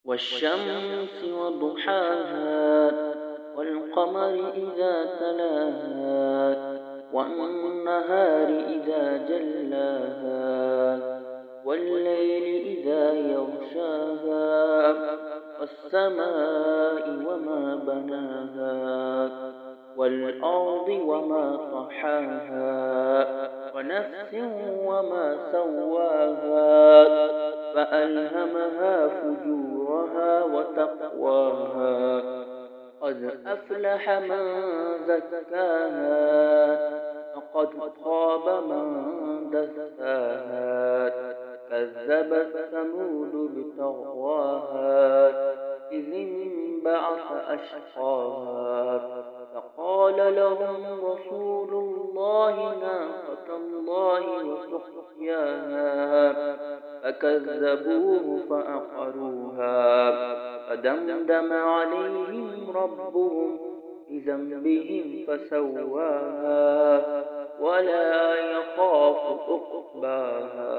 والشمس وضحاها والقمر إذا تلاها والنهار إذا جلاها والليل إذا يغشاها والسماء وما بناها والأرض وما طحاها ونفس وما سواها فألهمها فجورها وتقواها قد أفلح من زكاها وقد خاب من دساها كذبت ثمود بطغواها إذ انبعث أشقاها فقال لهم رسول الله ناقة الله وسقياها فكذبوه فعقروها فدمدم عليهم ربهم بذنبهم فسواها ولا يخاف عقباها.